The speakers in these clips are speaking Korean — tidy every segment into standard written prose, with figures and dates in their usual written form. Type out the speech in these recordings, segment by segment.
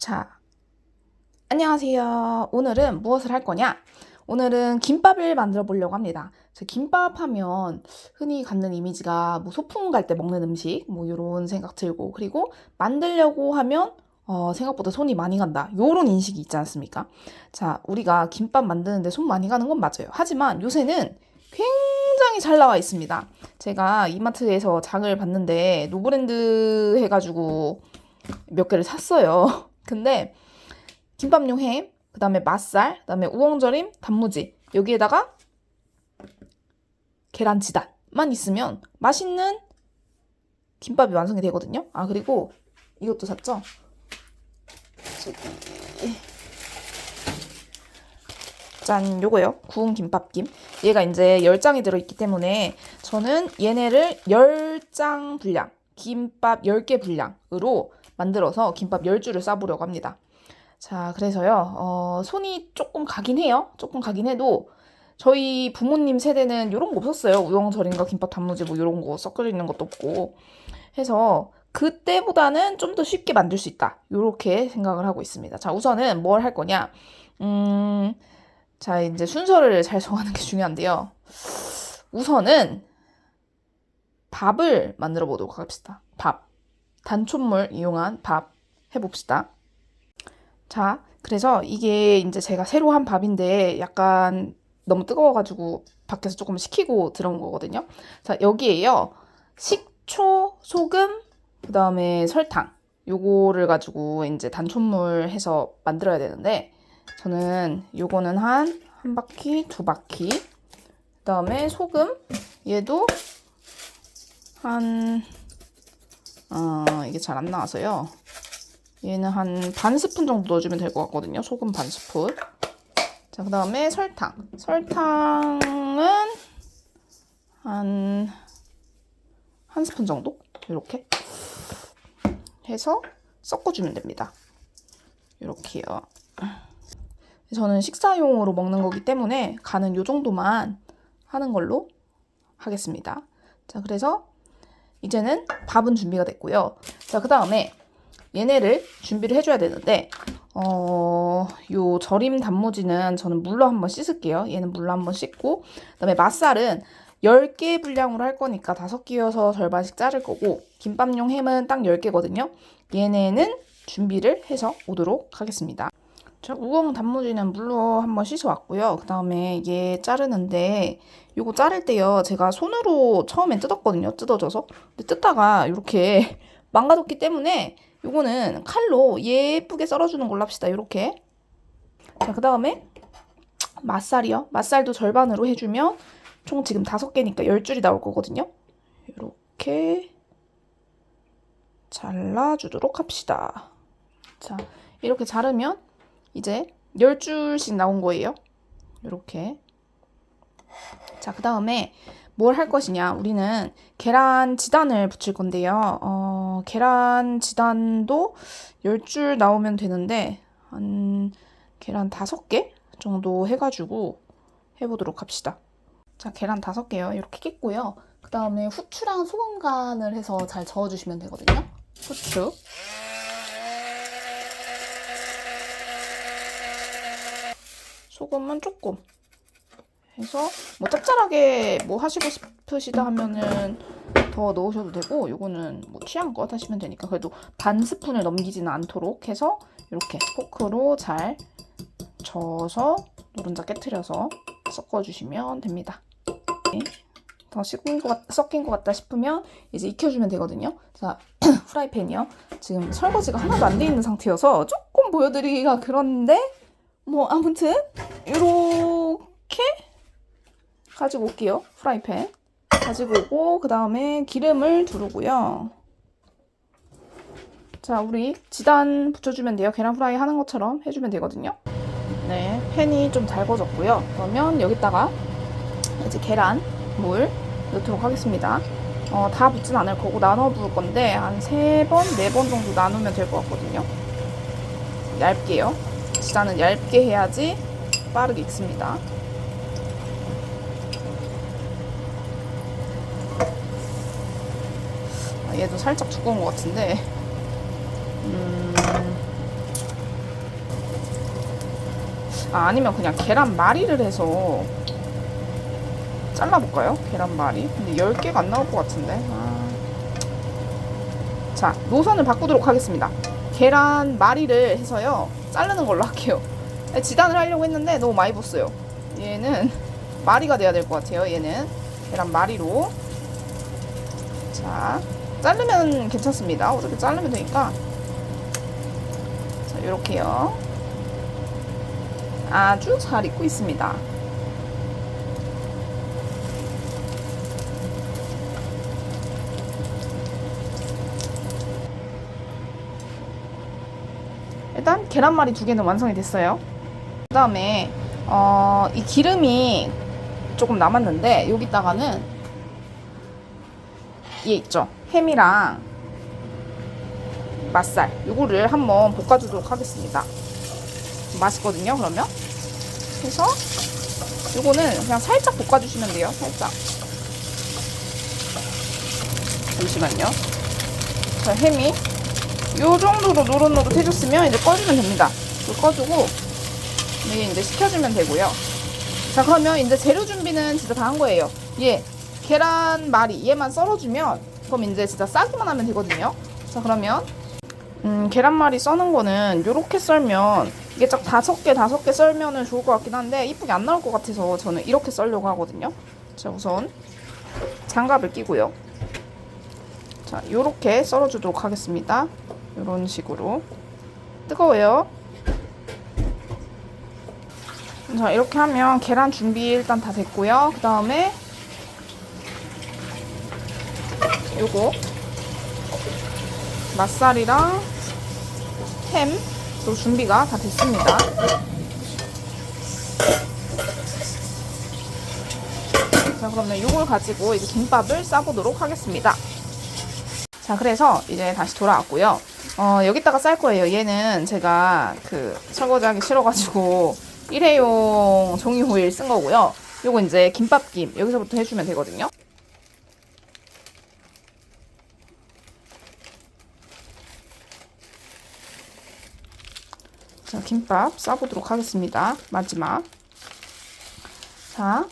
자, 안녕하세요. 오늘은 무엇을 할 거냐? 오늘은 김밥을 만들어 보려고 합니다. 김밥 하면 흔히 갖는 이미지가 뭐 소풍 갈 때 먹는 음식, 뭐 이런 생각 들고, 그리고 만들려고 하면 생각보다 손이 많이 간다. 요런 인식이 있지 않습니까? 자, 우리가 김밥 만드는데 손 많이 가는 건 맞아요. 하지만 요새는 굉장히 잘 나와 있습니다. 제가 이마트에서 장을 봤는데 노브랜드 해가지고 몇 개를 샀어요. 근데 김밥용 햄, 그 다음에 맛살, 그 다음에 우엉절임, 단무지 여기에다가 계란지단만 있으면 맛있는 김밥이 완성이 되거든요. 아, 그리고 이것도 샀죠? 저기 짠, 요거요. 구운 김밥김. 얘가 이제 10장이 들어있기 때문에 저는 얘네를 10장 분량, 김밥 10개 분량으로 만들어서 김밥 10줄을 싸보려고 합니다. 자, 그래서요, 손이 조금 가긴 해요. 조금 가긴 해도 저희 부모님 세대는 이런 거 없었어요. 우엉절임과 김밥 단무지 뭐 이런 거 섞여 있는 것도 없고 해서 그때보다는 좀 더 쉽게 만들 수 있다. 이렇게 생각을 하고 있습니다. 자, 우선은 뭘 할 거냐? 자, 이제 순서를 잘 정하는 게 중요한데요. 우선은 밥을 만들어 보도록 합시다. 밥. 단촛물 이용한 밥 해봅시다. 자, 그래서 이게 이제 제가 새로 한 밥인데 약간 너무 뜨거워가지고 밖에서 조금 식히고 들어온 거거든요. 자, 여기에요. 식초, 소금, 그 다음에 설탕. 요거를 가지고 이제 단촛물 해서 만들어야 되는데 저는 요거는 한 바퀴, 2바퀴. 그 다음에 소금. 얘도 이게 잘 안 나와서요. 얘는 한 반 스푼 정도 넣어주면 될 것 같거든요. 소금 반 스푼. 자, 그 다음에 설탕. 설탕은 한 스푼 정도? 이렇게 해서 섞어주면 됩니다. 이렇게요. 저는 식사용으로 먹는 거기 때문에 간은 요 정도만 하는 걸로 하겠습니다. 자, 그래서 이제는 밥은 준비가 됐고요. 자, 그 다음에 얘네를 준비를 해줘야 되는데 요 절임 단무지는 저는 물로 한번 씻을게요. 얘는 물로 한번 씻고 그다음에 맛살은 10개 분량으로 할 거니까 5개여서 절반씩 자를 거고 김밥용 햄은 딱 10개거든요. 얘네는 준비를 해서 오도록 하겠습니다. 자, 우엉 단무지는 물로 한번 씻어왔고요. 그 다음에 얘 자르는데 요거 자를 때요. 제가 손으로 처음엔 뜯었거든요. 뜯어져서. 근데 뜯다가 이렇게 망가졌기 때문에 요거는 칼로 예쁘게 썰어주는 걸로 합시다. 요렇게. 자, 그 다음에 맛살이요. 맛살도 절반으로 해주면 총 지금 5개니까 10줄이 나올 거거든요. 이렇게 잘라주도록 합시다. 자, 이렇게 자르면 이제 10줄씩 나온 거예요. 이렇게. 자, 그 다음에 뭘 할 것이냐. 우리는 계란 지단을 붙일 건데요. 계란 지단도 10줄 나오면 되는데 한 계란 5개 정도 해가지고 해보도록 합시다. 자, 계란 5개요. 이렇게 깼고요. 그 다음에 후추랑 소금 간을 해서 잘 저어주시면 되거든요. 후추. 소금은 조금 해서 뭐 짭짤하게 뭐 하시고 싶으시다 하면은 더 넣으셔도 되고 요거는 뭐 취향껏 하시면 되니까 그래도 반 스푼을 넘기지는 않도록 해서 이렇게 포크로 잘 저어서 노른자 깨트려서 섞어주시면 됩니다. 더 섞인 것 같다 싶으면 이제 익혀주면 되거든요. 자, 후라이팬이요. 지금 설거지가 하나도 안 돼 있는 상태여서 조금 보여드리기가 그런데 뭐 아무튼 이렇게 가지고 올게요. 프라이팬 가지고 오고 그 다음에 기름을 두르고요. 자, 우리 지단 붙여주면 돼요. 계란 프라이 하는 것처럼 해주면 되거든요. 네, 팬이 좀 달궈졌고요. 그러면 여기다가 이제 계란 물 넣도록 하겠습니다. 다 붓진 않을 거고 나눠 부을 건데 한 3번, 4번 정도 나누면 될 것 같거든요. 얇게요. 지단은 얇게 해야지 빠르게 익습니다. 얘도 살짝 두꺼운 것 같은데 아니면 그냥 계란말이를 해서 잘라볼까요? 계란말이. 근데 10개가 안 나올 것 같은데. 자, 노선을 바꾸도록 하겠습니다. 계란말이를 해서요, 자르는 걸로 할게요. 지단을 하려고 했는데 너무 많이 bus어요. 얘는 말이가 돼야 될 것 같아요. 얘는 계란말이로. 자, 자르면 괜찮습니다. 어차피 자르면 되니까. 자, 요렇게요. 아주 잘 익고 있습니다. 일단 계란말이 2개는 완성이 됐어요. 그 다음에 이 기름이 조금 남았는데 여기다가는 얘 있죠, 햄이랑 맛살, 요거를 한번 볶아주도록 하겠습니다. 맛있거든요. 그러면 해서 요거는 그냥 살짝 볶아주시면 돼요. 살짝. 잠시만요. 자, 햄이 요 정도로 노릇노릇해졌으면 이제 꺼주면 됩니다. 이걸 꺼주고 이게 이제 식혀주면 되고요. 자, 그러면 이제 재료 준비는 진짜 다 한 거예요. 얘 계란말이 얘만 썰어주면 그럼 이제 진짜 싸기만 하면 되거든요. 자, 그러면 계란말이 써는 거는 요렇게 썰면 이게 딱 5개 썰면은 좋을 것 같긴 한데 이쁘게 안 나올 것 같아서 저는 이렇게 썰려고 하거든요. 자, 우선 장갑을 끼고요. 자, 요렇게 썰어주도록 하겠습니다. 요런 식으로. 뜨거워요. 자, 이렇게 하면 계란 준비 일단 다 됐고요. 그 다음에 요거 맛살이랑 햄도 준비가 다 됐습니다. 자, 그러면 요걸 가지고 이제 김밥을 싸보도록 하겠습니다. 자, 그래서 이제 다시 돌아왔고요. 여기다가 쌀 거예요. 얘는 제가 설거지하기 싫어가지고 일회용 종이 호일 쓴 거고요. 요거 이제 김밥김 여기서부터 해주면 되거든요. 자, 김밥 싸보도록 하겠습니다. 마지막. 자,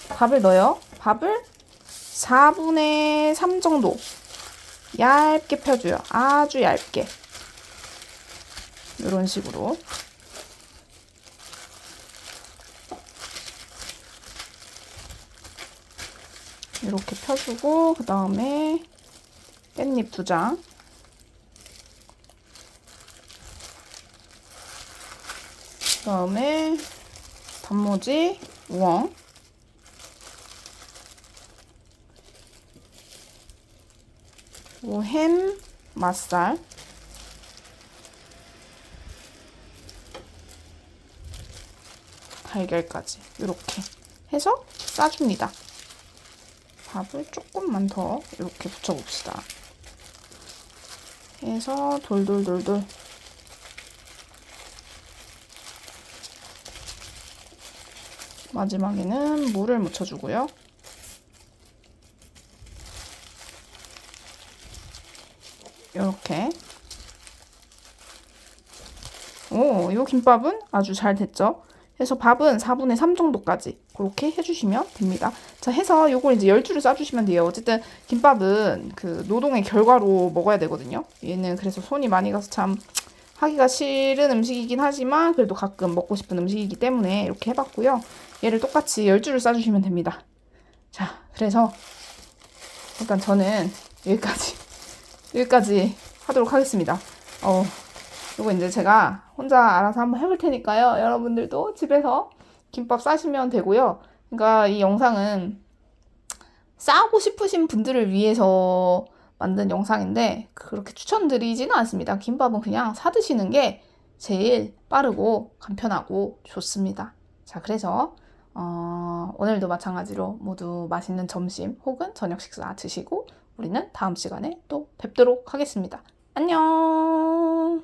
밥을 넣어요. 밥을 4분의 3 정도 얇게 펴줘요. 아주 얇게. 이런 식으로. 이렇게 펴주고 그 다음에 깻잎 2장, 그 다음에 단무지, 우엉, 햄, 맛살, 달걀까지 이렇게 해서 싸줍니다. 밥을 조금만 더 이렇게 붙여봅시다. 해서 돌돌돌돌. 마지막에는 물을 묻혀주고요. 이렇게. 오, 이 김밥은 아주 잘 됐죠? 그래서 밥은 4분의 3 정도까지 그렇게 해주시면 됩니다. 자, 해서 요걸 이제 10줄을 싸주시면 돼요. 어쨌든 김밥은 노동의 결과로 먹어야 되거든요. 얘는 그래서 손이 많이 가서 참 하기가 싫은 음식이긴 하지만 그래도 가끔 먹고 싶은 음식이기 때문에 이렇게 해봤고요. 얘를 똑같이 10줄을 싸주시면 됩니다. 자, 그래서 일단 저는 여기까지 하도록 하겠습니다. 이거 이제 제가 혼자 알아서 한번 해볼 테니까요. 여러분들도 집에서 김밥 싸시면 되고요. 그러니까 이 영상은 싸고 싶으신 분들을 위해서 만든 영상인데 그렇게 추천드리지는 않습니다. 김밥은 그냥 사 드시는 게 제일 빠르고 간편하고 좋습니다. 자, 그래서 오늘도 마찬가지로 모두 맛있는 점심 혹은 저녁 식사 드시고 우리는 다음 시간에 또 뵙도록 하겠습니다. 안녕.